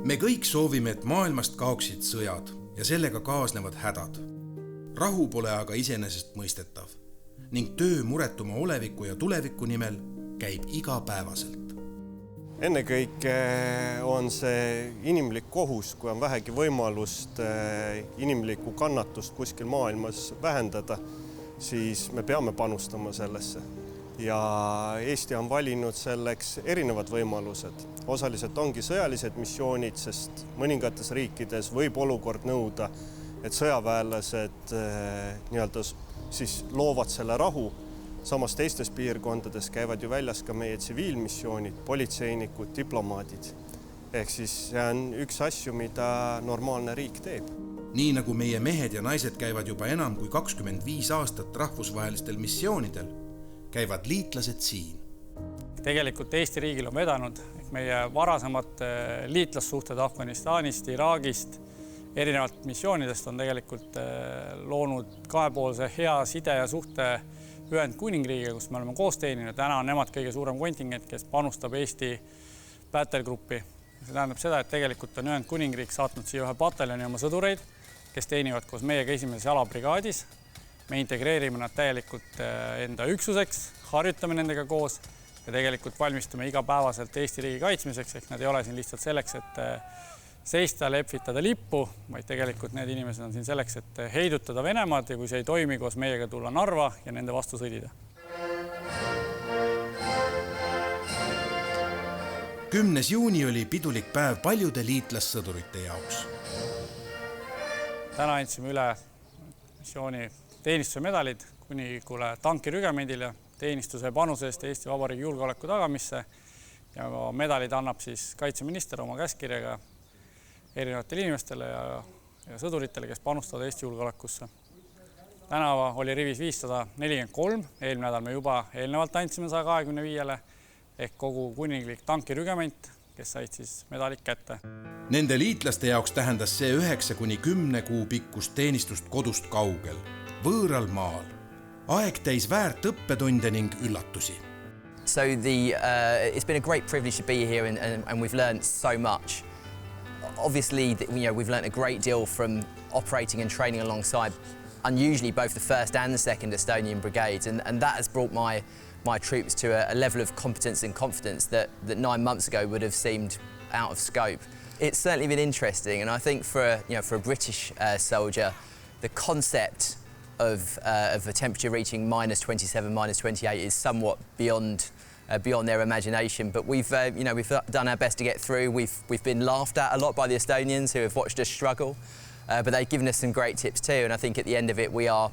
Me kõik soovime, et maailmast kaoksid sõjad ja sellega kaasnevad hädad. Rahu pole aga iseenesest mõistetav ning töö muretuma oleviku ja tuleviku nimel käib igapäevaselt. Ennekõike on see inimlik kohus, kui on vähegi võimalust inimlikku kannatust kuskil maailmas vähendada, siis me peame panustama sellesse. Ja Eesti on valinud selleks erinevad võimalused. Osaliselt ongi sõjalised missioonid, sest mõningates riikides võib olukord nõuda, et sõjaväelased siis loovad selle rahu. Samas teistes piirkondades käivad ju väljas ka meie tsiviilmissioonid, politseinikud, diplomaadid. Ehk siis see on üks asju, mida normaalne riik teeb. Nii nagu meie mehed ja naised käivad juba enam kui 25 aastat rahvusvahelistel missioonidel, käivad liitlased siin. Tegelikult Eesti riigil on vedanud meie varasemad liitlassuhted Afganistanist, Iraagist, erinevalt missioonidest on tegelikult loonud kahepoolse hea side ja suhte Ühendkuningriigiga, kus me oleme koos teeninud. Täna on nemad kõige suurem kontingent, kes panustab Eesti battlegruppi. See tähendab seda, et tegelikult on Ühendkuningriik saatnud siia ühe pataljoni oma sõdureid, kes teenivad koos meiega esimeses jalabrigaadis. Me integreerime nad täielikult enda üksuseks, harjutame nendega koos ja tegelikult valmistume igapäevaselt Eesti riigi kaitsmiseks, ehk nad ei ole siin lihtsalt selleks, et seista, lepvitada lippu, vaid tegelikult need inimesed on siin selleks, et heidutada Venemaad ja kui see ei toimi, koos meiega tulla Narva ja nende vastu sõdida. 10. juuni oli pidulik päev paljude liitlassõdurite jaoks. Täna andsime üle missiooni teenistuse medalid kuningulle tankirügemendile teenistuse panuse eest Eesti Vabariigi julgeoleku tagamisse ja medalid annab siis kaitseminister oma käskirjaga erinevatele inimestele ja sõduritele, kes panustavad Eesti julgeolekusse. Täna oli rivis 543, eelmine nädal me juba eelnevalt andsime 125-le ehk kogu kuninglik tankirügement, kes said siis medalid kätte. Nende liitlaste jaoks tähendas see 9–10 kuu pikkust teenistust kodust kaugel, võõral maal. Aeg täis väärt õppetunde ning üllatusi. So it's been a great privilege to be here and we've learned so much. Obviously, we've learnt a great deal from operating and training alongside unusually both the 1st and the 2nd Estonian Brigades, and that has brought my troops to a level of competence and confidence that 9 months ago would have seemed out of scope. It's certainly been interesting, and I think for a British soldier, the concept of a temperature reaching -27, -28 is somewhat beyond their imagination, but we've done our best to get through. We've been laughed at a lot by the Estonians who have watched us struggle, but they've given us some great tips too. And I think at the end of it, we're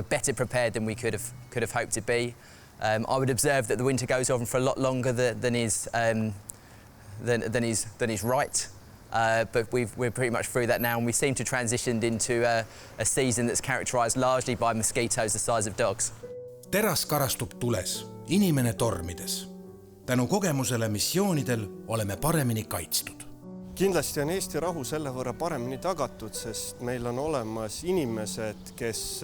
better prepared than we could have hoped to be. I would observe that the winter goes on for a lot longer than is right. But we're pretty much through that now, and we seem to transitioned into a season that's characterised largely by mosquitoes the size of dogs. Teras karastub tules, inimene tormides. Tänu kogemusele missioonidel oleme paremini kaitstud. Kindlasti on Eesti rahu selle võrra paremini tagatud, sest meil on olemas inimesed, kes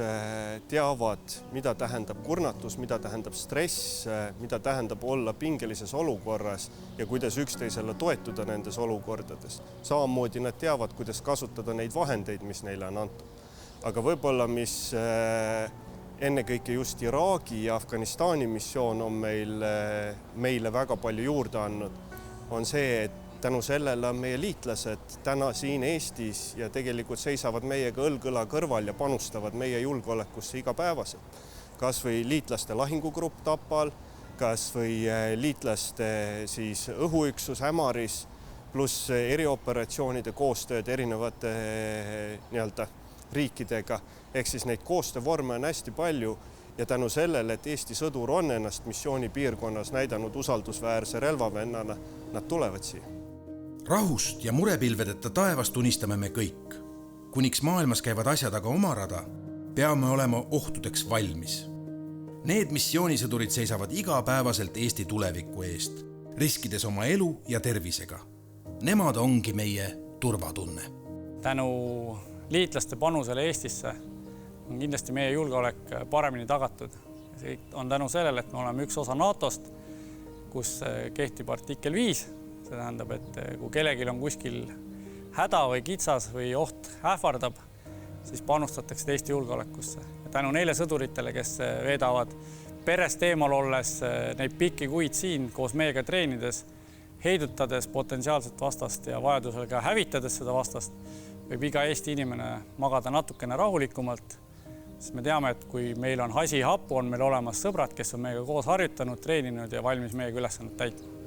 teavad, mida tähendab kurnatus, mida tähendab stress, mida tähendab olla pingelises olukorras ja kuidas üksteisele toetuda nendes olukordades. Samamoodi nad teavad, kuidas kasutada neid vahendeid, mis neile on antud. Aga võib-olla, mis ennekõike just Iraagi ja Afganistani missioon on meile väga palju juurde andnud, on see, et tänu sellele on meie liitlased täna siin Eestis ja tegelikult seisavad meiega õlg-õla kõrval ja panustavad meie julgeolekusse igapäevaselt. Kas või liitlaste lahingugrupp Tapal, kas või liitlaste siis õhuüksus Ämaris, pluss erioperatsioonide koostööd erinevate riikidega. Ehk siis neid koostöövorme on hästi palju ja tänu sellele, et Eesti sõdur on ennast missioonipiirkonnas näidanud usaldusväärse relvavennana, nad tulevad siia. Rahust ja murepilvedeta taevast unistame me kõik. Kuniks maailmas käivad asjad aga oma rada, peame olema ohtudeks valmis. Need missioonisõdurid seisavad igapäevaselt Eesti tuleviku eest, riskides oma elu ja tervisega. Nemad ongi meie turvatunne. Tänu liitlaste panusele Eestisse on kindlasti meie julgeolek paremini tagatud. See on tänu sellele, et me oleme üks osa NATOst, kus kehtib artikkel 5, See tähendab, et kui kellelgi on kuskil häda või kitsas või oht ähvardab, siis panustatakse Eesti julgeolekusse. Ja tänu neile sõduritele, kes veedavad perest eemal olles neid pikki kuid siin koos meiega treenides, heidutades potentsiaalset vastast ja vajadusel ka hävitades seda vastast, võib iga Eesti inimene magada natukene rahulikumalt. Sest me teame, et kui meil on hasi hapu, on meil olemas sõbrad, kes on meiega koos harjutanud, treeninud ja valmis meiega ülesannet täitma.